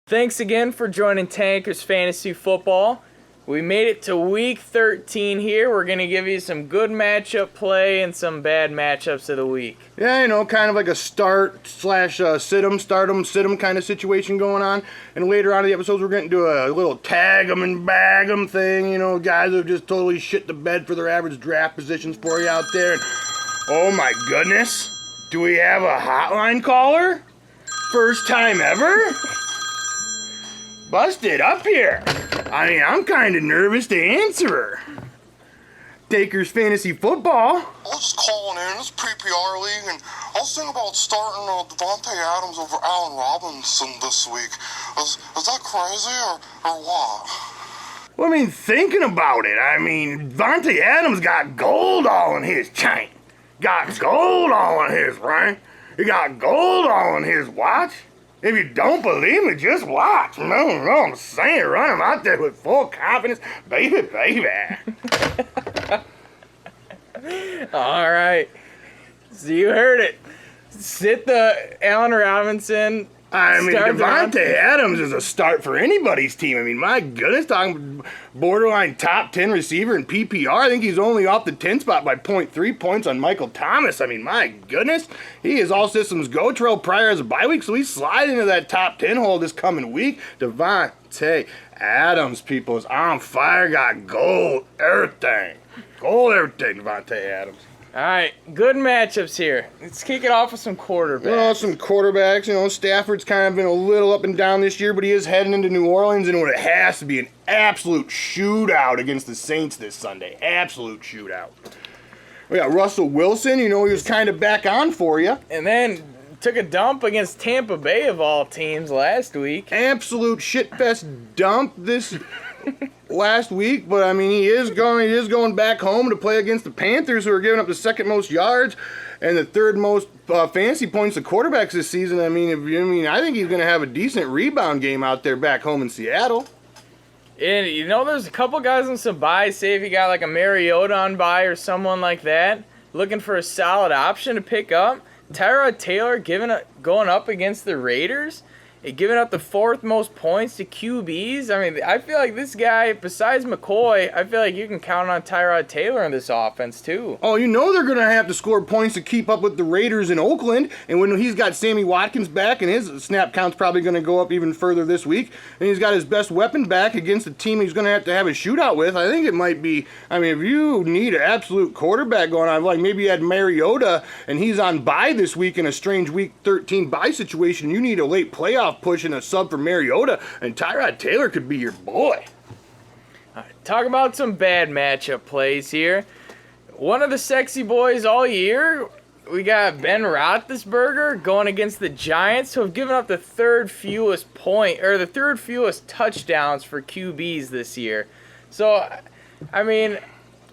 Thanks again for joining Tankers Fantasy Football. We made it to week 13 here. We're going to give you some good matchup play and some bad matchups of the week. Yeah, kind of like a start/sit 'em kind of situation going on. And later on in the episodes, we're getting to a little tag 'em and bag 'em thing. Guys who have just totally shit the bed for their average draft positions for you out there. And, oh my goodness, do we have a hotline caller? First time ever? Busted up here. I'm kind of nervous to answer her. Takers Fantasy Football. I was just calling in. It's PPR league, and I was thinking about starting Davante Adams over Allen Robinson this week. Is that crazy or what? Well, thinking about it, Davante Adams got gold all in his chain. Got gold all in his ring. He got gold all in his watch. If you don't believe me, just watch. No, I'm saying, run him out there with full confidence. Baby. All right. So you heard it. Sit the Allen Robinson. Davante Adams is a start for anybody's team. My goodness, talking borderline top 10 receiver in PPR. I think he's only off the 10 spot by 0.3 points on Michael Thomas. My goodness, he is all systems go. Terrell Pryor has a bye week, so he's sliding into that top 10 hole this coming week. Davante Adams, people, is on fire, got gold, everything. Davante Adams. All right, good matchups here. Let's kick it off with some quarterbacks. Well, some quarterbacks. Stafford's kind of been a little up and down this year, but he is heading into New Orleans, and it has to be an absolute shootout against the Saints this Sunday. Absolute shootout. We got Russell Wilson. He was kind of back on for you. And then took a dump against Tampa Bay of all teams last week. Absolute shitfest dump this last week, but he is going back home to play against the Panthers, who are giving up the second most yards and the third most fantasy points to quarterbacks this season. I think he's going to have a decent rebound game out there back home in Seattle. And there's a couple guys on some buys. Say if you got like a Mariota on buy or someone like that, looking for a solid option to pick up. Tyrod Taylor going up against the Raiders, giving up the fourth most points to QBs. I feel like this guy, besides McCoy, I feel like you can count on Tyrod Taylor in this offense too. Oh, they're going to have to score points to keep up with the Raiders in Oakland. And when he's got Sammy Watkins back, and his snap count's probably going to go up even further this week, and he's got his best weapon back against the team he's going to have a shootout with, I think it might be, if you need an absolute quarterback going on, like maybe you had Mariota, and he's on bye this week in a strange week 13 bye situation, you need a late playoff push and a sub for Mariota, and Tyrod Taylor could be your boy. All right, talk about some bad matchup plays here. One of the sexy boys all year, we got Ben Roethlisberger going against the Giants, who have given up the third fewest touchdowns for QBs this year. So, you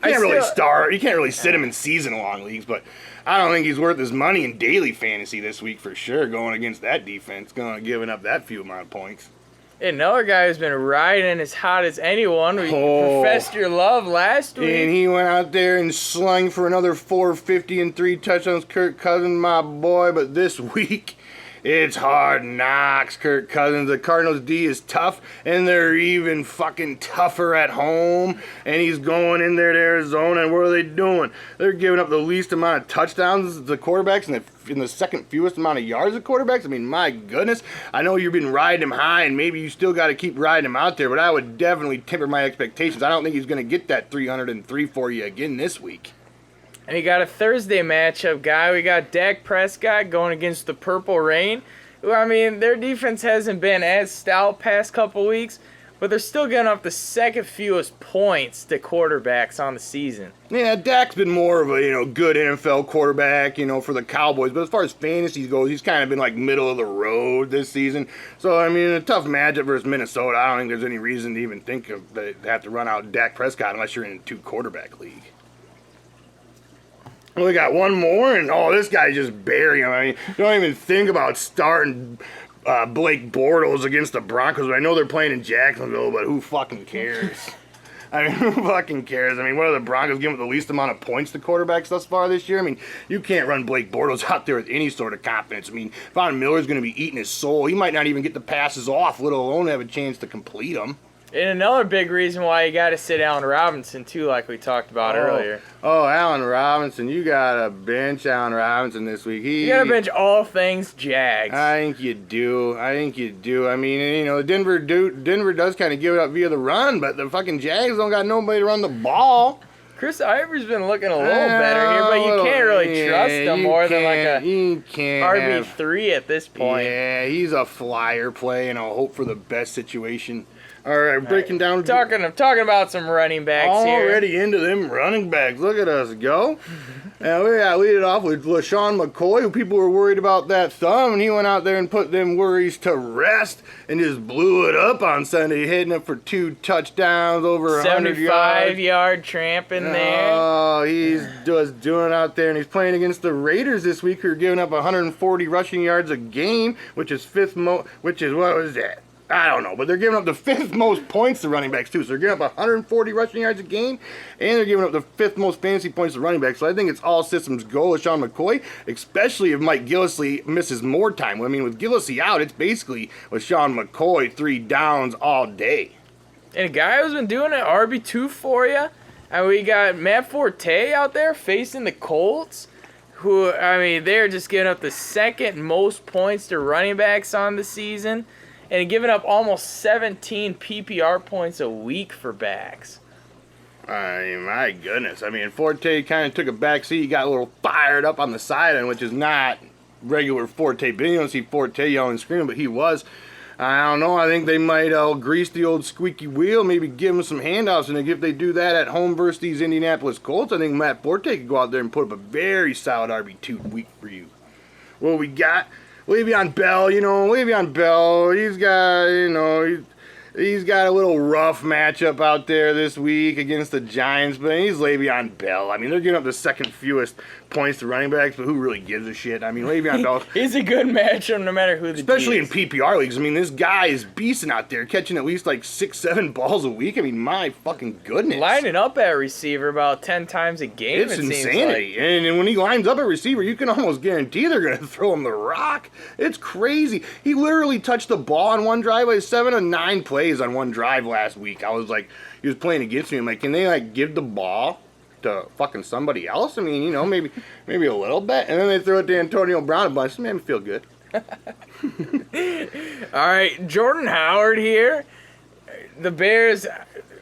can't really sit him in season-long leagues, but I don't think he's worth his money in daily fantasy this week for sure, going against that defense, giving up that few amount of points. Another guy who's been riding as hot as anyone. We professed your love last week. And he went out there and slung for another 450 and 3 touchdowns. Kirk Cousins, my boy. But this week, it's hard knocks, Kirk Cousins. The Cardinals' D is tough, and they're even fucking tougher at home. And he's going in there to Arizona, and what are they doing? They're giving up the least amount of touchdowns to quarterbacks and in the second fewest amount of yards of quarterbacks. My goodness. I know you've been riding him high, and maybe you still got to keep riding him out there, but I would definitely temper my expectations. I don't think he's going to get that 303 for you again this week. And you got a Thursday matchup guy. We got Dak Prescott going against the Purple Rain. Their defense hasn't been as stout past couple weeks, but they're still getting up the second fewest points to quarterbacks on the season. Yeah, Dak's been more of a good NFL quarterback, for the Cowboys. But as far as fantasy goes, he's kind of been like middle of the road this season. So a tough matchup versus Minnesota. I don't think there's any reason to even think of they have to run out Dak Prescott unless you're in a 2-quarterback league. We got one more, and this guy's just burying him. Don't even think about starting Blake Bortles against the Broncos. I know they're playing in Jacksonville, but who fucking cares? I mean, who fucking cares? I mean, what are the Broncos giving the least amount of points to quarterbacks thus far this year? I mean, you can't run Blake Bortles out there with any sort of confidence. I mean, Von Miller's going to be eating his soul. He might not even get the passes off, let alone have a chance to complete them. And another big reason why you got to sit Allen Robinson, too, like we talked about earlier. Oh, Allen Robinson. You got to bench Allen Robinson this week. You got to bench all things Jags. I think you do. I mean, you know, Denver does kind of give it up via the run, but the fucking Jags don't got nobody to run the ball. Chris Ivory's been looking a little better here, but you can't really trust him more than like a RB3 at this point. Yeah, he's a flyer play, and I'll hope for the best situation. All right, breaking down. I'm talking about some running backs here. Already into them running backs. Look at us go. And we got to lead it off with LaShawn McCoy, who people were worried about that thumb, and he went out there and put them worries to rest and just blew it up on Sunday, hitting it for 2 touchdowns, over 100 yards. 75-yard tramping there. Oh, he's just doing out there, and he's playing against the Raiders this week, who are giving up 140 rushing yards a game, which is what was that? I don't know, but they're giving up the 5th most points to running backs, too. So they're giving up 140 rushing yards a game, and they're giving up the 5th most fantasy points to running backs. So I think it's all systems go with Sean McCoy, especially if Mike Gillislee misses more time. I mean, with Gillislee out, it's basically with Sean McCoy 3 downs all day. And a guy who's been doing it, RB2 for you. And we got Matt Forte out there facing the Colts, who, I mean, they're just giving up the 2nd most points to running backs on the season, and giving up almost 17 PPR points a week for backs. I mean, my goodness. I mean, Forte kind of took a back seat. He got a little fired up on the sideline, which is not regular Forte. But you don't see Forte yelling and screaming, but he was. I don't know. I think they might grease the old squeaky wheel, maybe give him some handouts. And if they do that at home versus these Indianapolis Colts, I think Matt Forte could go out there and put up a very solid RB2 week for you. Well, we got Le'Veon Bell, he's got a little rough matchup out there this week against the Giants, but he's Le'Veon Bell. I mean, they're giving up the 2nd fewest points to running backs, but who really gives a shit? I mean, Le'Veon Bell. He's a good matchup no matter who the especially in PPR leagues. I mean, this guy is beasting out there, catching at least like 6-7 balls a week. I mean, my fucking goodness. Lining up at receiver about 10 times a game, it's insanity. Like. And when he lines up at receiver, you can almost guarantee they're going to throw him the rock. It's crazy. He literally touched the ball on one drive, like 7 of 9 plays on one drive last week. I was like, he was playing against me. I'm like, can they like give the ball to fucking somebody else? I mean, you know, maybe a little bit. And then they throw it to Antonio Brown a bunch. It made me feel good. All right, Jordan Howard here. The Bears,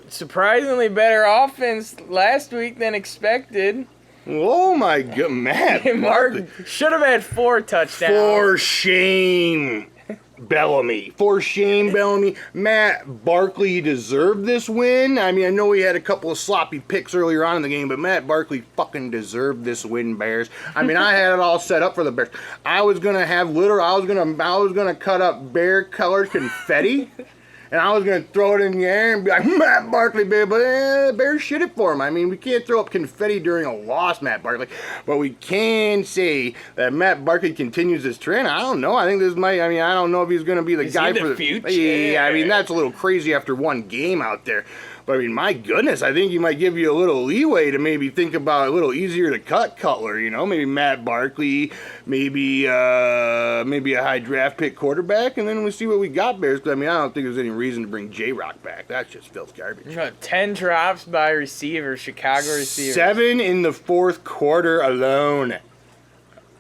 surprisingly better offense last week than expected. Oh my god, Matt. Mark should have had 4 touchdowns. For shame, Bellamy. For shame, Bellamy. Matt Barkley deserved this win. I mean, I know he had a couple of sloppy picks earlier on in the game, but Matt Barkley fucking deserved this win, Bears. I mean, I had it all set up for the Bears. I was gonna cut up bear-colored confetti. And I was going to throw it in the air and be like, Matt Barkley, baby. But the Bears shit it for him. I mean, we can't throw up confetti during a loss, Matt Barkley. But we can say that Matt Barkley continues this trend. I don't know. I think I don't know if he's going to be the guy for the future. Yeah, I mean, that's a little crazy after one game out there. But I mean, my goodness, I think he might give you a little leeway to maybe think about a little easier to cut Cutler, you know, maybe Matt Barkley, maybe a high draft pick quarterback, and then we'll see what we got, Bears. But I mean, I don't think there's any reason to bring J-Rock back. That's just filth garbage. 10 drops by receivers, Chicago receivers. 7 in the 4th quarter alone.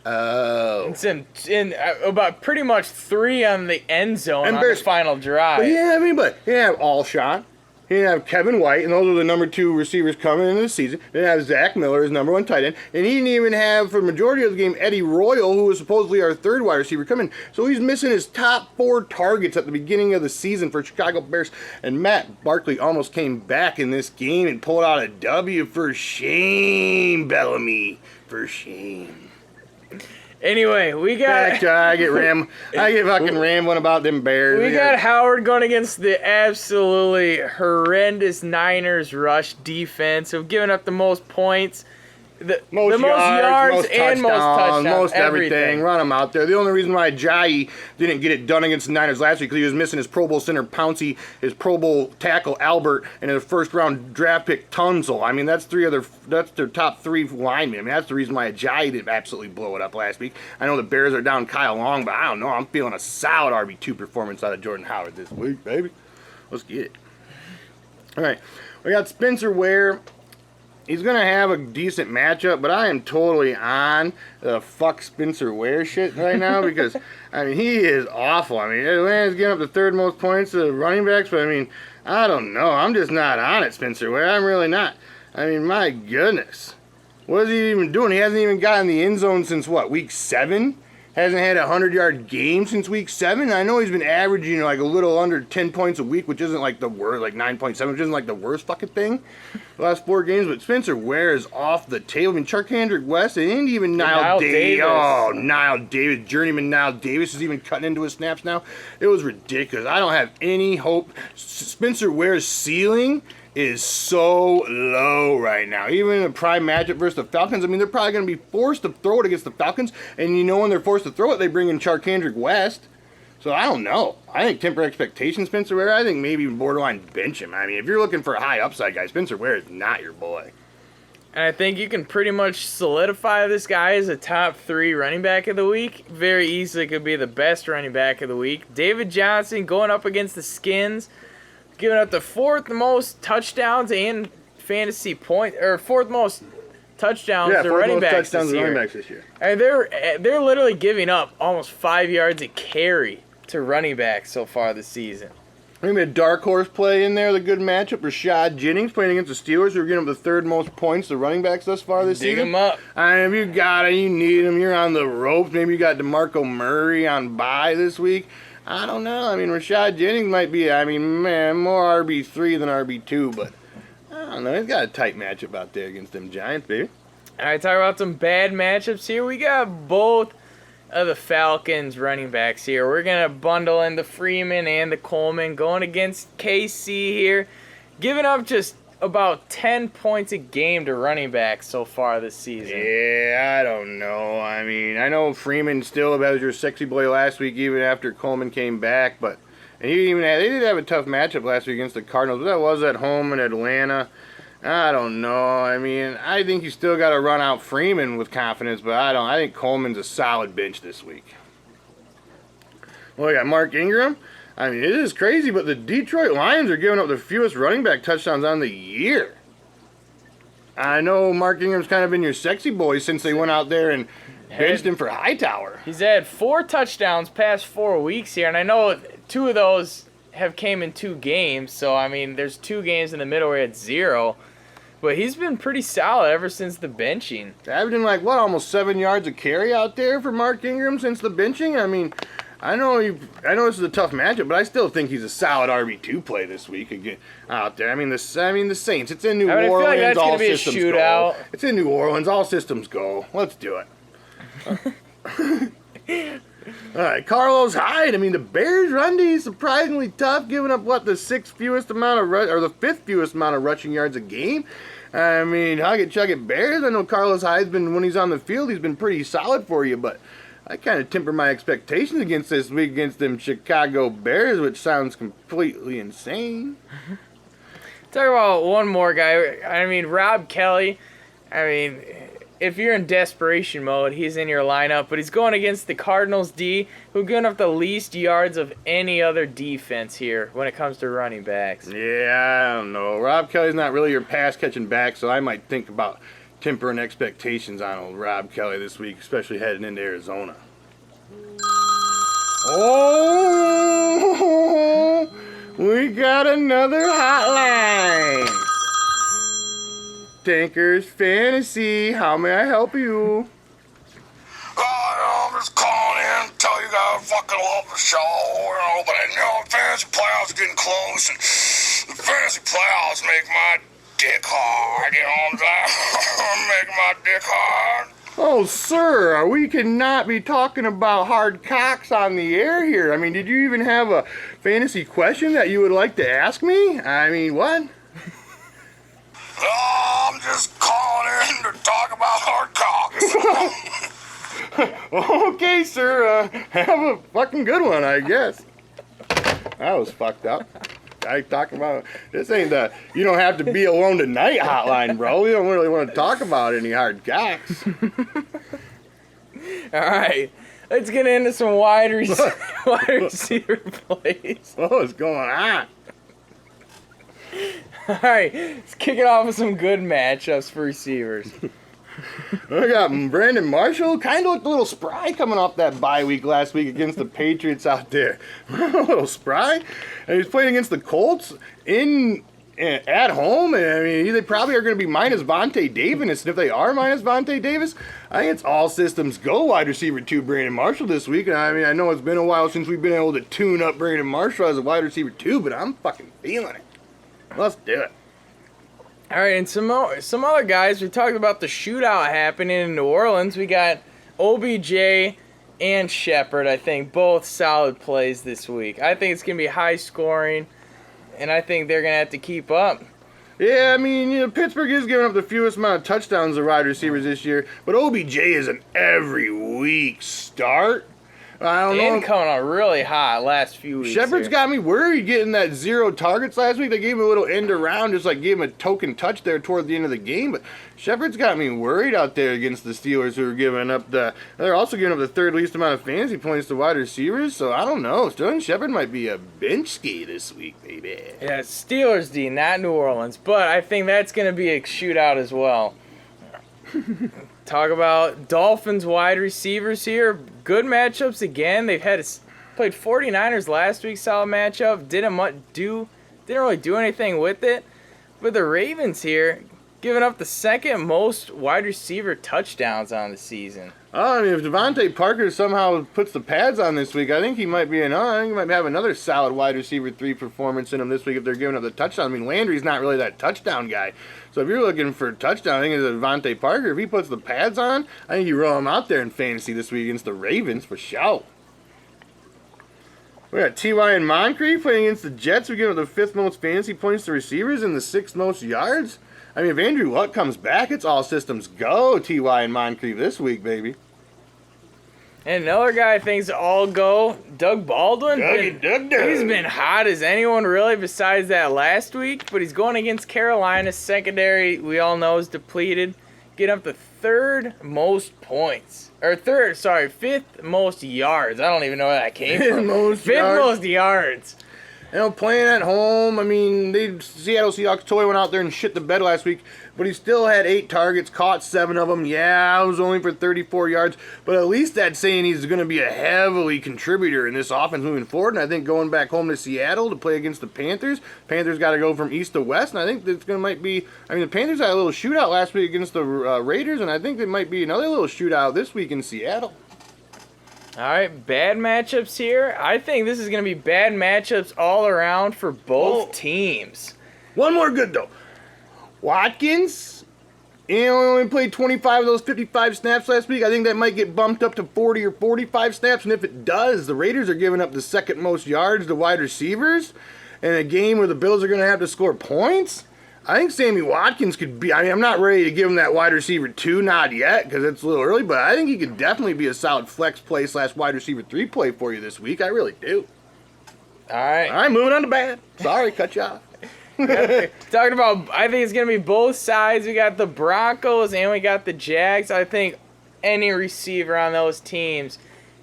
Oh. It's in about pretty much 3 on the end zone and on the final drive. But yeah, I mean, but he didn't have Alshon. He didn't have Kevin White, and those are the number 2 receivers coming into the season. He didn't have Zach Miller, his number 1 tight end. And he didn't even have, for the majority of the game, Eddie Royal, who was supposedly our 3rd wide receiver, coming. So he's missing his top 4 targets at the beginning of the season for Chicago Bears. And Matt Barkley almost came back in this game and pulled out a W. For shame, Bellamy. For shame. Anyway, we got... I get fucking rambling about them Bears. We got Howard going against the absolutely horrendous Niners rush defense, who've given up the most points the most yards and most touchdowns, most everything. everything. Run him out there. The only reason why Ajayi didn't get it done against the Niners last week because he was missing his Pro Bowl center Pouncey, his Pro Bowl tackle Albert, and his first-round draft pick Tunzel. I mean, that's their top 3 linemen. I mean, that's the reason why Ajayi didn't absolutely blow it up last week. I know the Bears are down Kyle Long, but I don't know. I'm feeling a solid RB2 performance out of Jordan Howard this week, baby. Let's get it. All right, we got Spencer Ware. He's going to have a decent matchup, but I am totally on the fuck Spencer Ware shit right now because, I mean, he is awful. I mean, Atlanta's getting up the 3rd most points to the running backs, but, I mean, I don't know. I'm just not on it, Spencer Ware. I'm really not. I mean, my goodness. What is he even doing? He hasn't even gotten the end zone since, what, week 7? Hasn't had a 100-yard game since week 7. I know he's been averaging like a little under 10 points a week, which isn't like the worst, like 9.7, which isn't like the worst fucking thing the last 4 games. But Spencer Ware is off the table. I mean, Charkandrick West and even Niall Davis. Oh, Niall Davis, journeyman Niall Davis is even cutting into his snaps now. It was ridiculous. I don't have any hope. Spencer Ware's ceiling is so low right now. Even in a prime matchup versus the Falcons, I mean, they're probably going to be forced to throw it against the Falcons, and you know when they're forced to throw it, they bring in Charkandrick West. So I don't know. I think temper expectations, Spencer Ware. I think maybe borderline bench him. I mean, if you're looking for a high upside guy, Spencer Ware is not your boy. And I think you can pretty much solidify this guy as a top 3 running back of the week. Very easily could be the best running back of the week. David Johnson going up against the Skins, giving up the 4th most touchdowns and fantasy point, or 4th most touchdowns to running backs this year. And they're literally giving up almost 5 yards a carry to running backs so far this season. Maybe a dark horse play in there, the good matchup. Rashad Jennings playing against the Steelers, who are getting up the 3rd most points to running backs thus far this season. Dig him up. I mean, if you got it, you need him. You're on the ropes. Maybe you got DeMarco Murray on bye this week. I don't know. I mean, Rashad Jennings might be, I mean, man, more RB3 than RB2, but I don't know. He's got a tight matchup out there against them Giants, baby. All right, talk about some bad matchups here. We got both of the Falcons running backs here. We're going to bundle in the Freeman and the Coleman going against KC here, giving up just about 10 points a game to running backs so far this season. Yeah, I don't know. I mean, I know Freeman still was your sexy boy last week, even after Coleman came back, but and they did have a tough matchup last week against the Cardinals, but that was at home in Atlanta. I don't know. I mean, I think you still got to run out Freeman with confidence, but I think Coleman's a solid bench this week. Well, we got Mark Ingram. I mean, it is crazy, but the Detroit Lions are giving up the fewest running back touchdowns on the year. I know Mark Ingram's kind of been your sexy boy since they went out there and benched him for Hightower. He's had 4 touchdowns past 4 weeks here, and I know 2 of those have came in 2 games, so, I mean, there's 2 games in the middle where it's 0. But he's been pretty solid ever since the benching. Averaging almost 7 yards a carry out there for Mark Ingram since the benching. I mean, I know this is a tough matchup, but I still think he's a solid RB2 play this week again out there. I mean the Saints. It's in New Orleans. I feel like that's all gonna be a systems shootout. go. It's in New Orleans. All systems go. Let's do it. All right, Carlos Hyde. I mean, the Bears' run D is surprisingly tough, giving up the 5th fewest amount of rushing yards a game. I mean, hug it, chug it, Bears. I know Carlos Hyde's been, when he's on the field, he's been pretty solid for you, but I kind of temper my expectations against this week against them Chicago Bears, which sounds completely insane. Talk about one more guy. I mean, Rob Kelly. I mean, if you're in desperation mode, he's in your lineup, but he's going against the Cardinals D, who are giving up the least yards of any other defense here when it comes to running backs. Yeah, I don't know. Rob Kelly's not really your pass-catching back, so I might think about tempering expectations on old Rob Kelly this week, especially heading into Arizona. Oh, we got another hotline. Tankers Fantasy, how may I help you? I'm just calling in to tell you guys I fucking love the show, but I know fantasy playoffs are getting close, and the fantasy playoffs make my dick hard, you know what I'm saying? Make my dick hard. Oh, sir, we cannot be talking about hard cocks on the air here. I mean, did you even have a fantasy question that you would like to ask me? I mean, what? I'm just calling in to talk about Okay, sir. Have a fucking good one, I guess. That was fucked up. I talk about this ain't the you don't have to be alone tonight hotline, bro. We don't really want to talk about any hard cocks. All right, let's get into some wide receiver plays. What's going on? All right, let's kick it off with some good matchups for receivers. We got Brandon Marshall, kind of looked a little spry coming off that bye week last week against the Patriots out there. A little spry. And he's playing against the Colts at home. And I mean, they probably are going to be minus Vontae Davis. And if they are minus Vontae Davis, I think it's all systems go wide receiver 2 Brandon Marshall this week. And I mean, I know it's been a while since we've been able to tune up Brandon Marshall as a wide receiver 2, but I'm fucking feeling it. Let's do it. All right, and some other guys. We talked about the shootout happening in New Orleans. We got OBJ and Shepard, I think, both solid plays this week. I think it's going to be high scoring, and I think they're going to have to keep up. Yeah, I mean, Pittsburgh is giving up the fewest amount of touchdowns to wide receivers this year, but OBJ is an every week start. I don't know. And coming on really hot last few weeks. Shepard's got me worried getting that 0 targets last week. They gave him a little end around, just like gave him a token touch there toward the end of the game. But Shepard's got me worried out there against the Steelers, who are giving up they're also giving up the third least amount of fantasy points to wide receivers. So I don't know. Sterling Shepard might be a bench ski this week, baby. Yeah, Steelers D, not New Orleans. But I think that's going to be a shootout as well. Talk about Dolphins wide receivers here. Good matchups again. They've played 49ers last week, solid matchup. Didn't really do anything with it. But the Ravens here giving up the second most wide receiver touchdowns on the season. I mean, if Devontae Parker somehow puts the pads on this week, I think he might have another solid wide receiver 3 performance in him this week if they're giving up the touchdown. I mean, Landry's not really that touchdown guy. So if you're looking for a touchdown, I think it's Devontae Parker. If he puts the pads on, I think you roll him out there in fantasy this week against the Ravens for sure. We got T.Y. and Moncrief playing against the Jets. We give up the 5th most fantasy points to receivers and the 6th most yards. I mean, if Andrew Luck comes back, it's all systems go, T.Y. and Moncrief this week, baby. And another guy I think's all go, Doug Baldwin. Doug. He's been hot as anyone really besides that last week, but he's going against Carolina. Secondary, we all know, is depleted. Get up to 5th most yards. I don't even know where that came from. 5th most yards. You know, playing at home, I mean, Seattle Seahawks totally went out there and shit the bed last week, but he still had 8 targets, caught 7 of them. Yeah, it was only for 34 yards, but at least that's saying he's going to be a heavily contributor in this offense moving forward. And I think going back home to Seattle to play against the Panthers got to go from east to west, and I think it's going to might be. I mean, the Panthers had a little shootout last week against the Raiders, and I think there might be another little shootout this week in Seattle. All right, bad matchups here. I think this is going to be bad matchups all around for both teams. One more good, though. Watkins, he only played 25 of those 55 snaps last week. I think that might get bumped up to 40 or 45 snaps, and if it does, the Raiders are giving up the 2nd most yards to wide receivers in a game where the Bills are going to have to score points. I think Sammy Watkins could be, I mean, I'm not ready to give him that wide receiver 2 nod yet because it's a little early, but I think he could definitely be a solid flex play / wide receiver 3 play for you this week. I really do. All right. All right, moving on to bad. Sorry, cut you off. Talking about, I think it's going to be both sides. We got the Broncos and we got the Jags. I think any receiver on those teams,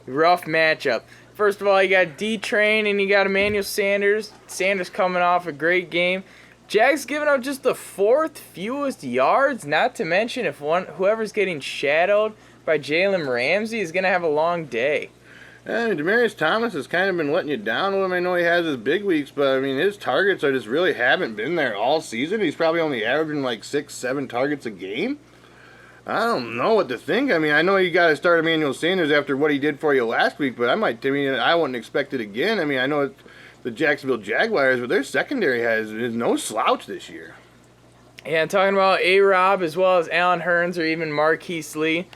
rough matchup. First of all, you got D-Train and you got Emmanuel Sanders. Sanders coming off a great game. Jags giving up just the 4th fewest yards, not to mention if whoever's getting shadowed by Jalen Ramsey is going to have a long day. And Demaryius Thomas has kind of been letting you down a little. I know he has his big weeks, but I mean, his targets just really haven't been there all season. He's probably only averaging like 6-7 targets a game. I don't know what to think. I mean, I know you got to start Emmanuel Sanders after what he did for you last week, but I wouldn't expect it again. I mean, I know it's the Jacksonville Jaguars, but their secondary is no slouch this year. Yeah, talking about A-Rob as well as Allen Hurns or even Marquise Lee.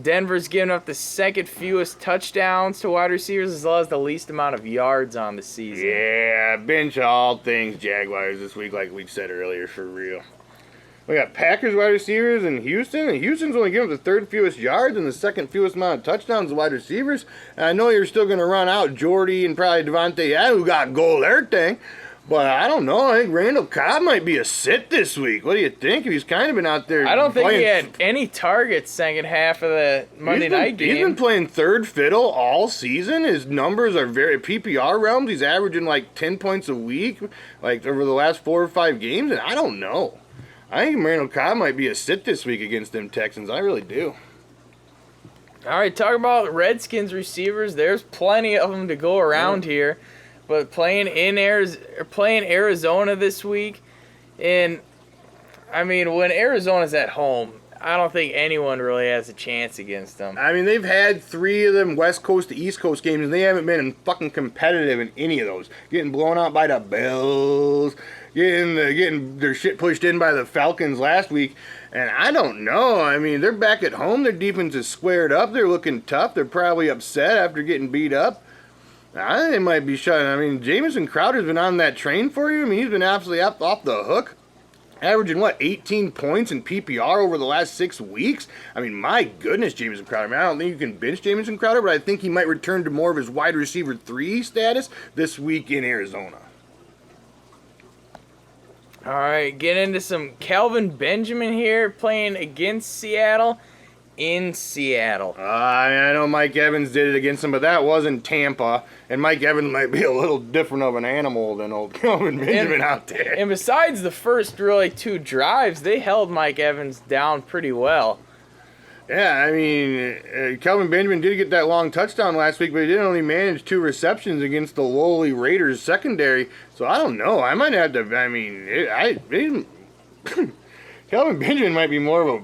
Denver's giving up the 2nd fewest touchdowns to wide receivers as well as the least amount of yards on the season. Yeah, bench all things Jaguars this week like we said earlier, for real. We got Packers wide receivers in Houston, and Houston's only giving up the third fewest yards and the second fewest amount of touchdowns to wide receivers. And I know you're still going to run out Jordy and probably Devontae Adams, who got goal everything. But I don't know. I think Randall Cobb might be a sit this week. What do you think? He's kind of been out there. I don't think he had any targets second half of the Monday night game. He's been playing third fiddle all season. His numbers are very PPR realms. He's averaging like 10 points a week, like over the last 4 or 5 games. And I don't know. I think Randall Cobb might be a sit this week against them Texans. I really do. All right, talk about Redskins receivers. There's plenty of them to go around here. But playing Arizona this week, and I mean, when Arizona's at home, I don't think anyone really has a chance against them. I mean, they've had 3 of them West Coast to East Coast games, and they haven't been fucking competitive in any of those. Getting blown out by the Bills, getting their shit pushed in by the Falcons last week, and I don't know. I mean, they're back at home. Their defense is squared up. They're looking tough. They're probably upset after getting beat up. I think they might be shut. I mean, Jamison Crowder's been on that train for you. I mean, he's been absolutely off the hook. Averaging, 18 points in PPR over the last 6 weeks? I mean, my goodness, Jamison Crowder. I mean, I don't think you can bench Jamison Crowder, but I think he might return to more of his wide receiver 3 status this week in Arizona. All right, get into some Kelvin Benjamin here playing against Seattle. In Seattle. I know Mike Evans did it against him, but that wasn't Tampa. And Mike Evans might be a little different of an animal than old Kelvin Benjamin out there. And besides the first really 2 drives, they held Mike Evans down pretty well. Yeah, I mean, Kelvin Benjamin did get that long touchdown last week, but he did only manage 2 receptions against the lowly Raiders secondary. So I don't know. I might have to. I mean, Kelvin Benjamin might be more of a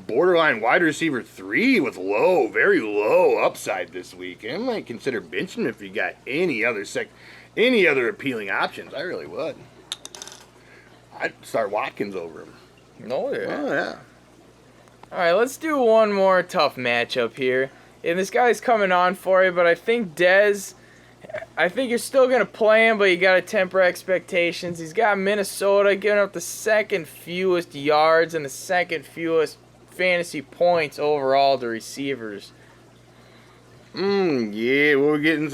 borderline wide receiver 3 with very low upside this week. And I might consider benching him if you got any other appealing options. I really would. I'd start Watkins over him. Oh, yeah. Oh, yeah. All right, let's do one more tough matchup here. And this guy's coming on for you, but I think Dez, I think you're still going to play him, but you got to temper expectations. He's got Minnesota giving up the second fewest yards and the second fewest fantasy points overall to receivers. Yeah, we're getting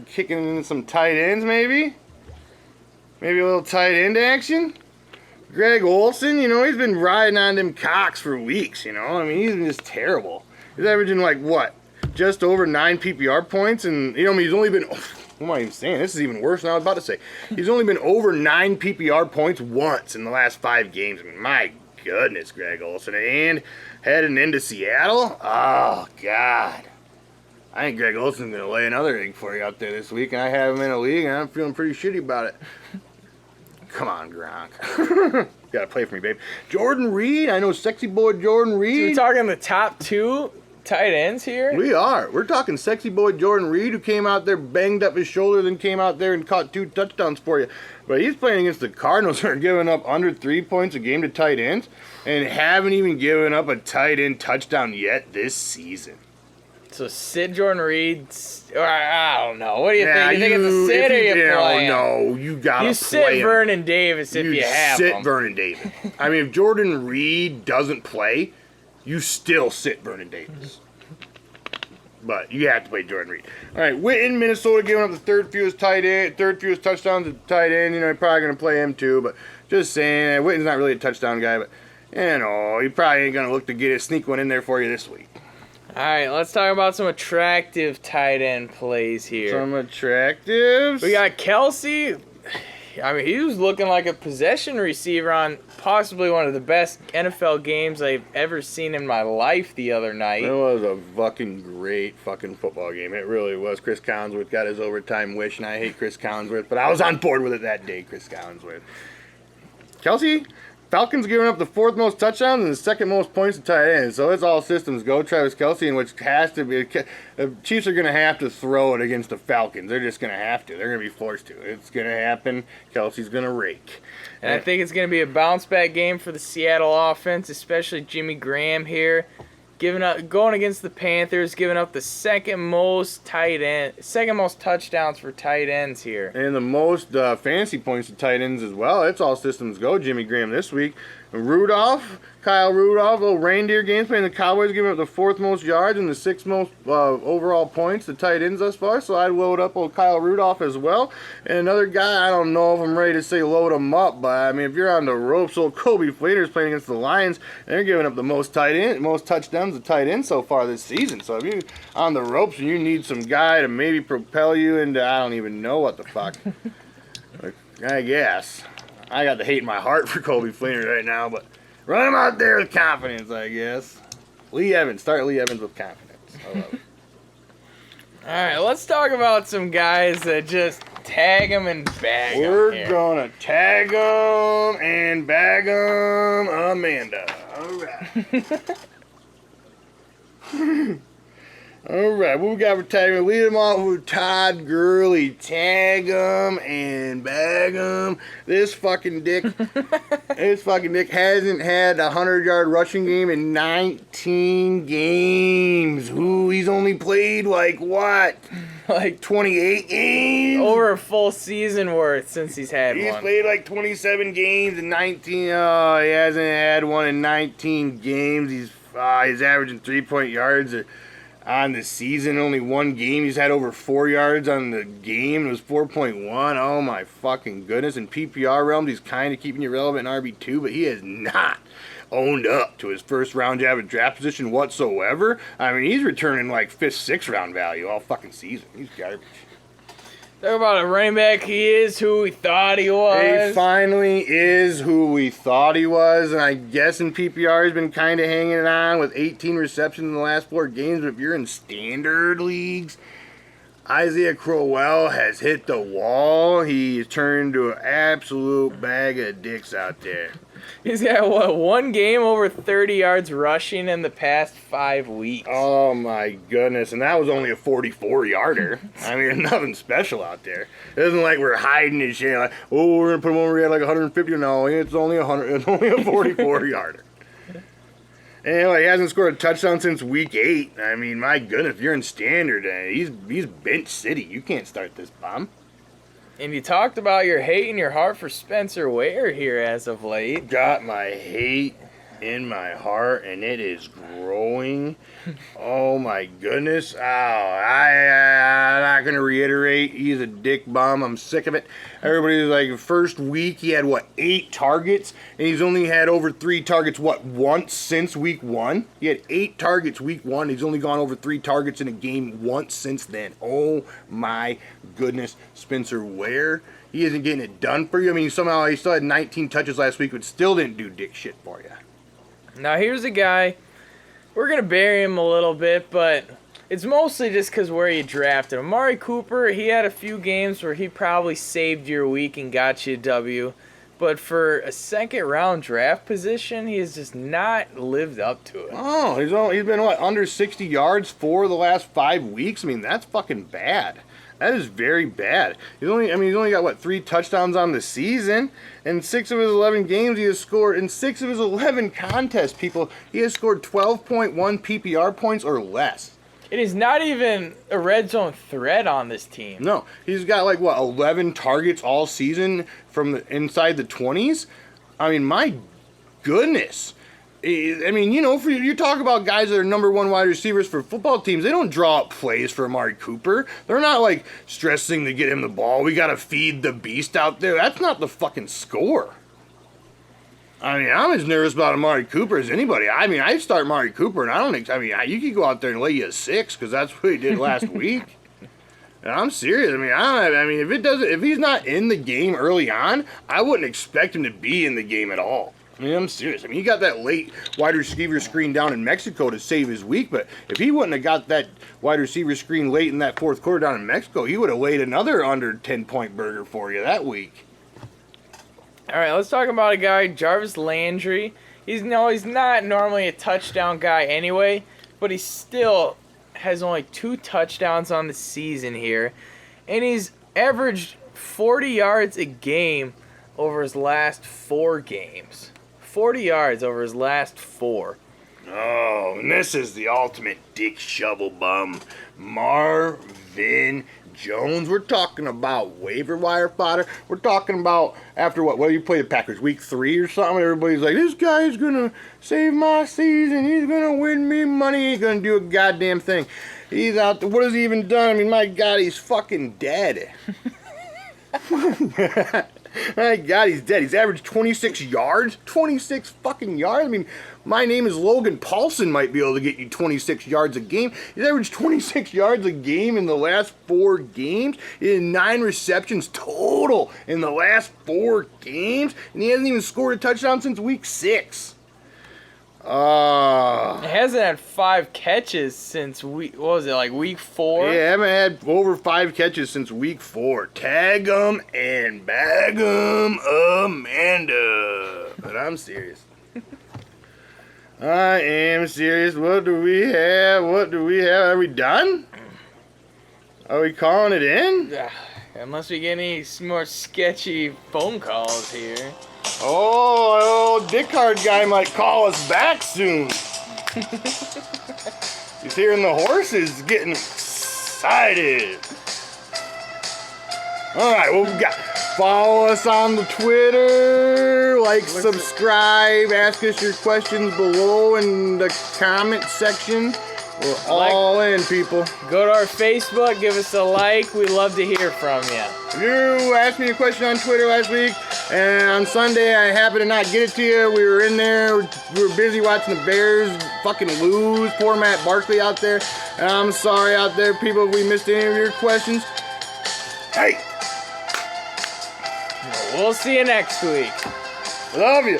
kicking in some tight ends, maybe a little tight end action. Greg Olsen, he's been riding on them cocks for weeks. I mean, he's been just terrible. He's averaging just over 9 PPR points, and he's only been. What am I even saying? This is even worse than I was about to say. He's only been over 9 PPR points once in the last 5 games. I mean, my goodness, Greg Olsen. And heading into Seattle? Oh, God. I think Greg Olsen's going to lay another egg for you out there this week, and I have him in a league, and I'm feeling pretty shitty about it. Come on, Gronk. You got to play for me, babe. Jordan Reed. I know sexy boy Jordan Reed. So we're talking the top 2 tight ends here? We are. We're talking sexy boy Jordan Reed, who came out there, banged up his shoulder, then came out there and caught 2 touchdowns for you. But he's playing against the Cardinals, who are giving up under 3 points a game to tight ends and haven't even given up a tight end touchdown yet this season. So sit Jordan Reed, or I don't know. What do you think? You think it's a sit or you play him? No, you got to play him. You sit Vernon Davis if you have him. You sit Vernon Davis. I mean, if Jordan Reed doesn't play, you still sit Vernon Davis. But you have to play Jordan Reed. All right, Witten, Minnesota, giving up the third fewest touchdowns to tight end. You're probably going to play him too. But just saying, Witten's not really a touchdown guy. But, he probably ain't going to look to sneak one in there for you this week. All right, let's talk about some attractive tight end plays here. Some attractives. We got Kelsey. I mean, he was looking like a possession receiver on possibly one of the best NFL games I've ever seen in my life the other night. It was a fucking great fucking football game. It really was. Chris Collinsworth got his overtime wish, and I hate Chris Collinsworth, but I was on board with it that day, Chris Collinsworth. Kelsey, Falcons giving up the 4th most touchdowns and the 2nd most points to tight ends. So it's all systems go. Travis Kelsey, in which has to be. The Chiefs are going to have to throw it against the Falcons. They're just going to have to. They're going to be forced to. It's going to happen. Kelsey's going to rake. And I think it's going to be a bounce back game for the Seattle offense, especially Jimmy Graham here. going against the Panthers, giving up the second most touchdowns for tight ends here. And the most fantasy points to tight ends as well. It's all systems go, Jimmy Graham this week. Kyle Rudolph, little reindeer games playing the Cowboys, giving up the 4th most yards and the 6th most overall points to tight ends thus far. So I'd load up old Kyle Rudolph as well. And another guy, I don't know if I'm ready to say load him up, but I mean, if you're on the ropes, old Kobe Flater's playing against the Lions, and they're giving up the most touchdowns to tight end so far this season. So if you're on the ropes and you need some guy to maybe propel you into, I don't even know what the fuck, I guess. I got the hate in my heart for Kobe Fleener right now, but run him out there with confidence, I guess. Lee Evans. Start Lee Evans with confidence. I love it. All right, let's talk about some guys that just tag them and bag them. We're going to tag them and bag them, Amanda. All right. All right, what we got for tagging? Lead them off with Todd Gurley. Tag him and bag him. This fucking dick hasn't had a 100-yard rushing game in 19 games. Ooh, he's only played like what? Like 28 games? Over a full season worth since he's had one. He's played like 27 games in 19. Oh, he hasn't had one in 19 games. He's averaging 3-point yards on the season. Only one game he's had over 4 yards on the game. It was 4.1. Oh my fucking goodness. In PPR realms, he's kind of keeping you relevant in RB2, but he has not owned up to his first round draft position whatsoever. I mean, he's returning like 5th, 6th round value all fucking season. He's garbage. Talk about a running back. He is who we thought he was. He finally is who we thought he was, and I guess in PPR he's been kind of hanging on with 18 receptions in the last 4 games. But if you're in standard leagues, Isaiah Crowell has hit the wall. He's turned to an absolute bag of dicks out there. He's got, one game over 30 yards rushing in the past 5 weeks. Oh, my goodness. And that was only a 44-yarder. I mean, nothing special out there. It isn't like we're hiding his shit. Like, oh, we're going to put him over here at like 150. No, it's only 100. It's only a 44-yarder. And he hasn't scored a touchdown since week 8. I mean, my goodness, if you're in standard, he's bench city. You can't start this bomb. And you talked about your hate in your heart for Spencer Ware here as of late. Got my hate in my heart, and it is growing. Oh my goodness. Oh, I'm not going to reiterate. He's a dick bum. I'm sick of it. Everybody's like, first week he had, 8 targets? And he's only had over 3 targets, once since week 1? He had 8 targets week 1. He's only gone over 3 targets in a game once since then. Oh my goodness. Spencer Ware, he isn't getting it done for you. I mean, somehow he still had 19 touches last week, but still didn't do dick shit for you. Now here's a guy, we're going to bury him a little bit, but it's mostly just because where you drafted him. Amari Cooper, he had a few games where he probably saved your week and got you a W, but for a 2nd round draft position, he has just not lived up to it. Oh, he's been under 60 yards for the last 5 weeks? I mean, that's fucking bad. That is very bad. He's only got 3 touchdowns on the season. In 6 of his 11 games, he has scored. In 6 of his 11 contests, people, he has scored 12.1 PPR points or less. It is not even a red zone threat on this team. No, he's got 11 targets all season from inside the 20s. I mean, my goodness. I mean, you talk about guys that are number 1 wide receivers for football teams. They don't draw up plays for Amari Cooper. They're not stressing to get him the ball. We got to feed the beast out there. That's not the fucking score. I mean, I'm as nervous about Amari Cooper as anybody. I mean, I start Amari Cooper, and you could go out there and lay you a 6 because that's what he did last week. And I'm serious. I mean, if he's not in the game early on, I wouldn't expect him to be in the game at all. I mean, I'm serious. I mean, he got that late wide receiver screen down in Mexico to save his week, but if he wouldn't have got that wide receiver screen late in that 4th quarter down in Mexico, he would have laid another under 10-point burger for you that week. All right, let's talk about a guy, Jarvis Landry. He's not normally a touchdown guy anyway, but he still has only 2 touchdowns on the season here, and he's averaged 40 yards a game over his last 4 games. 40 yards over his last 4. Oh, and this is the ultimate dick shovel bum, Marvin Jones. We're talking about waiver wire fodder. We're talking about after what? What do you play the Packers? Week 3 or something? Everybody's like, this guy's gonna save my season. He's gonna win me money. He ain't gonna do a goddamn thing. He's out there. What has he even done? I mean, my God, he's fucking dead. My God, he's dead. He's averaged 26 yards. 26 fucking yards. I mean, my name is Logan Paulson might be able to get you 26 yards a game. He's averaged 26 yards a game in the last 4 games. He had 9 receptions total in the last 4 games. And he hasn't even scored a touchdown since week 6. He hasn't had 5 catches since what was it, like week 4? Yeah, haven't had over 5 catches since week 4. Tag 'em and bag 'em, Amanda. But I'm serious. I am serious. What do we have? Are we done? Are we calling it in? Unless we get any more sketchy phone calls here. Oh, old dick hard guy might call us back soon. He's hearing the horses getting excited. Alright, what we got? Follow us on the Twitter, like, subscribe, ask us your questions below in the comment section. We're all in, people. Go to our Facebook, give us a like. We love to hear from you. You asked me a question on Twitter last week, and on Sunday I happened to not get it to you. We were in there, we were busy watching the Bears fucking lose. Poor Matt Barkley out there. And I'm sorry out there, people, if we missed any of your questions. Hey! We'll see you next week. Love you.